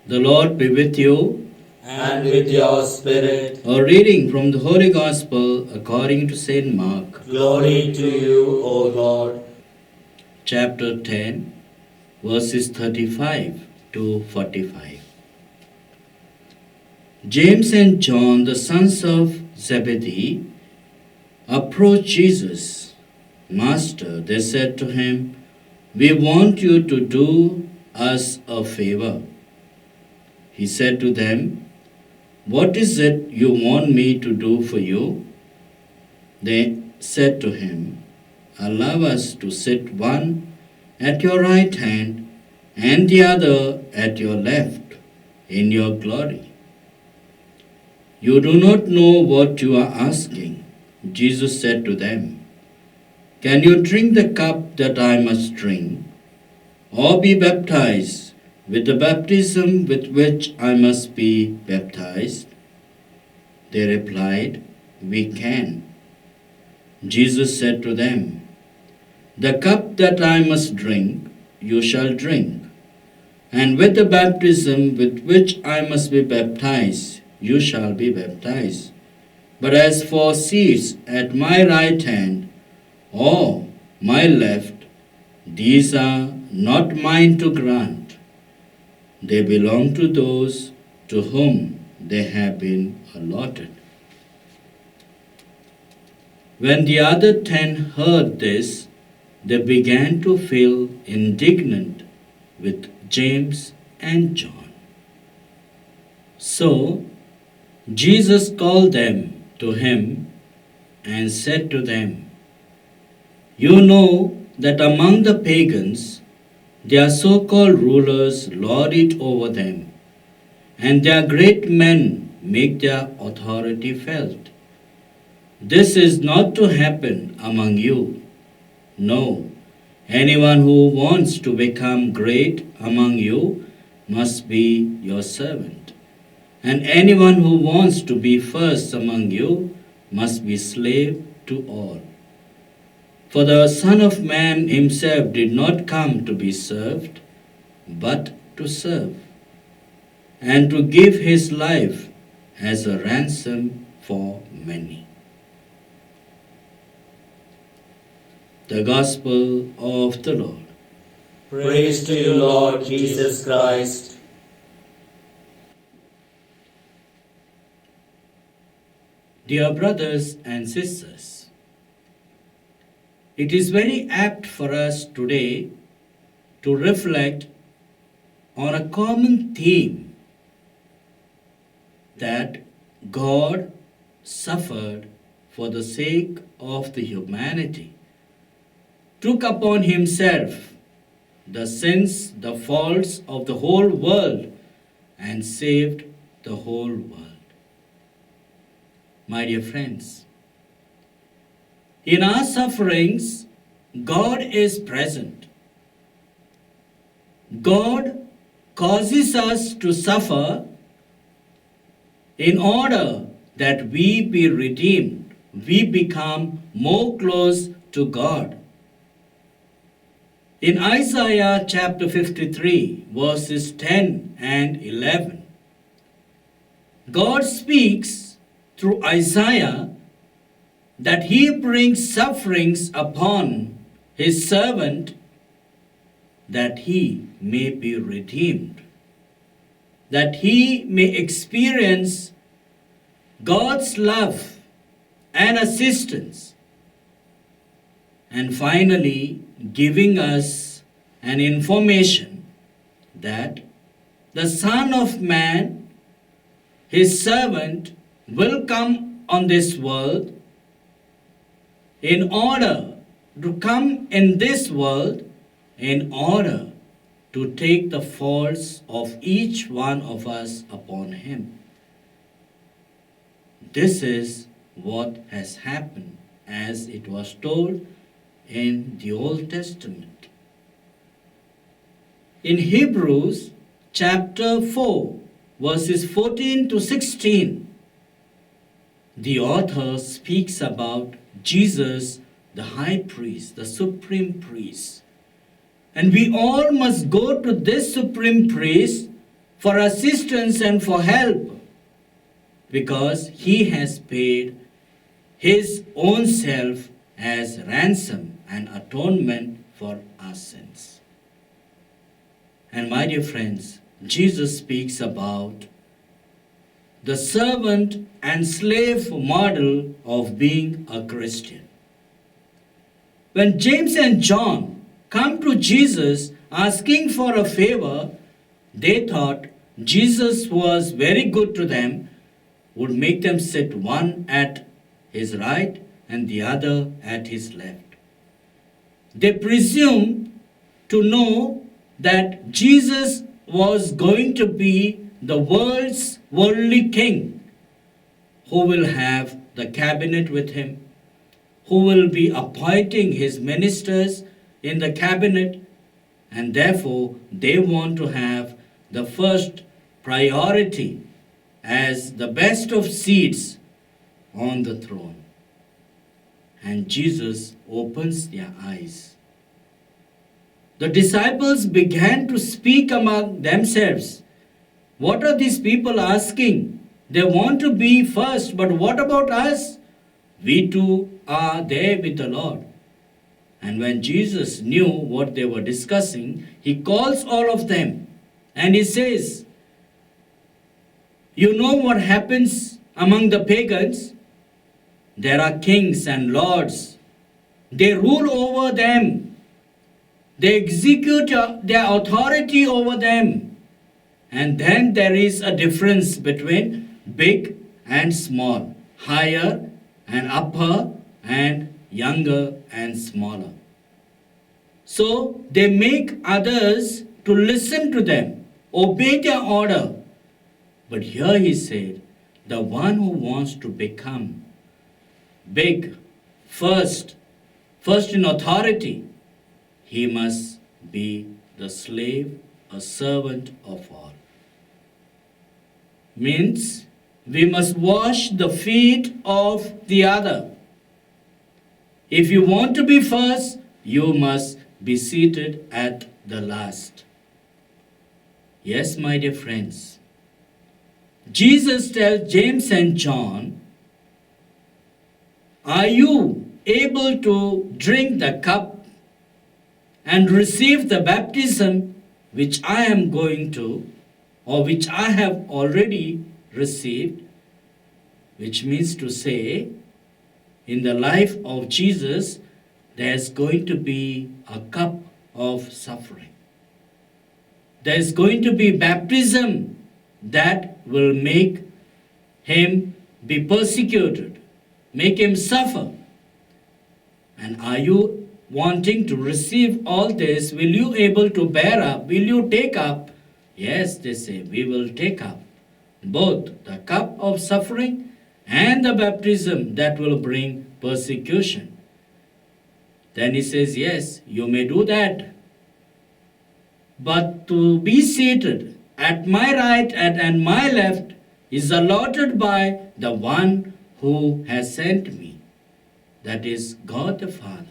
The Lord be with you. And with your spirit. A reading from the Holy Gospel according to St. Mark. Glory to you, O Lord. Chapter 10, verses 35 to 45. James and John, the sons of Zebedee, approached Jesus. Master, they said to him, we want you to do us a favor. He said to them, what is it you want me to do for you? They said to him, allow us to sit one at your right hand and the other at your left in your glory. You do not know what you are asking. Jesus said to them, can you drink the cup that I must drink, or be baptized with the baptism with which I must be baptized? They replied, we can. Jesus said to them, the cup that I must drink, you shall drink, and with the baptism with which I must be baptized, you shall be baptized. But as for seats at my right hand or my left, these are not mine to grant. They belong to those to whom they have been allotted. When the other 10 heard this, they began to feel indignant with James and John. So Jesus called them to him and said to them, you know that among the pagans their so-called rulers lord it over them, and their great men make their authority felt. This is not to happen among you. No, anyone who wants to become great among you must be your servant. And anyone who wants to be first among you must be slave to all. For the Son of Man himself did not come to be served, but to serve, and to give his life as a ransom for many. The Gospel of the Lord. Praise to you, Lord Jesus Christ. Dear brothers and sisters, it is very apt for us today to reflect on a common theme that God suffered for the sake of the humanity, took upon himself the sins, the faults of the whole world, and saved the whole world. My dear friends, in our sufferings, God is present. God causes us to suffer in order that we be redeemed, we become more close to God. In Isaiah chapter 53, verses 10 and 11, God speaks through Isaiah that he brings sufferings upon his servant that he may be redeemed, that he may experience God's love and assistance, and finally giving us an information that the Son of Man, his servant, will come on this world in order to come in this world in order to take the faults of each one of us upon him. This is what has happened as it was told in the Old Testament. In Hebrews chapter 4, verses 14 to 16, the author speaks about Jesus, the high priest, the supreme priest. And we all must go to this supreme priest for assistance and for help, because he has paid his own self as ransom and atonement for our sins. And my dear friends, Jesus speaks about the servant and slave model of being a Christian. When James and John come to Jesus asking for a favor, they thought Jesus was very good to them, would make them sit one at his right and the other at his left. They presumed to know that Jesus was going to be the world's worldly king, who will have the cabinet with him, who will be appointing his ministers in the cabinet, and therefore they want to have the first priority as the best of seats on the throne. And Jesus opens their eyes. The disciples began to speak among themselves. What are these people asking? They want to be first, but what about us? We too are there with the Lord. And when Jesus knew what they were discussing, he calls all of them and he says, you know what happens among the pagans? There are kings and lords. They rule over them. They execute their authority over them. And then there is a difference between big and small, higher and upper and younger and smaller. So they make others to listen to them, obey their order. But here he said, the one who wants to become big, first in authority, he must be the slave, a servant of all. Means we must wash the feet of the other. If you want to be first, you must be seated at the last. Yes, my dear friends, Jesus tells James and John, are you able to drink the cup and receive the baptism which I am going to, or which I have already received? Which means to say, in the life of Jesus, there's going to be a cup of suffering. There's going to be baptism that will make him be persecuted, make him suffer. And are you wanting to receive all this? Will you able to bear up? Will you take up? Yes, they say, we will take up both the cup of suffering and the baptism that will bring persecution. Then he says, yes, you may do that. But to be seated at my right and my left is allotted by the one who has sent me. That is God the Father.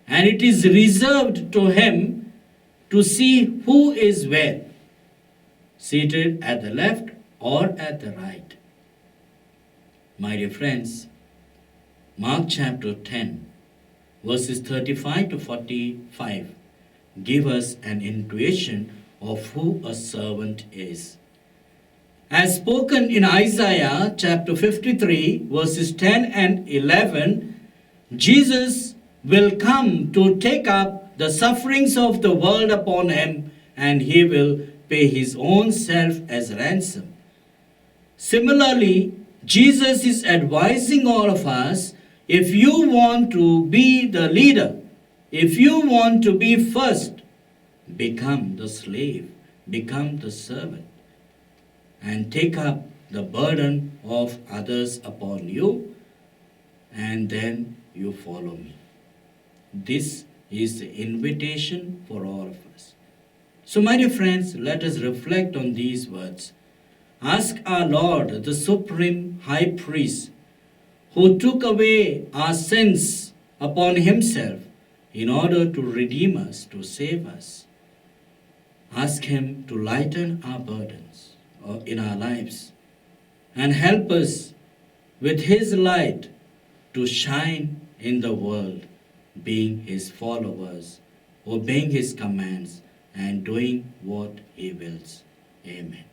And it is reserved to him to see who is where, seated at the left or at the right. My dear friends, Mark chapter 10, verses 35 to 45 give us an intuition of who a servant is. As spoken in Isaiah chapter 53, verses 10 and 11, Jesus will come to take up the sufferings of the world upon him, and he will pay his own self as ransom. Similarly, Jesus is advising all of us, if you want to be the leader, if you want to be first, become the slave, become the servant, and take up the burden of others upon you, and then you follow me. This is the invitation for all of us. So, my dear friends, let us reflect on these words. Ask our Lord, the supreme high priest, who took away our sins upon himself in order to redeem us, to save us. Ask Him to lighten our burdens in our lives and help us with His light to shine in the world, being His followers, obeying His commands, and doing what He wills. Amen.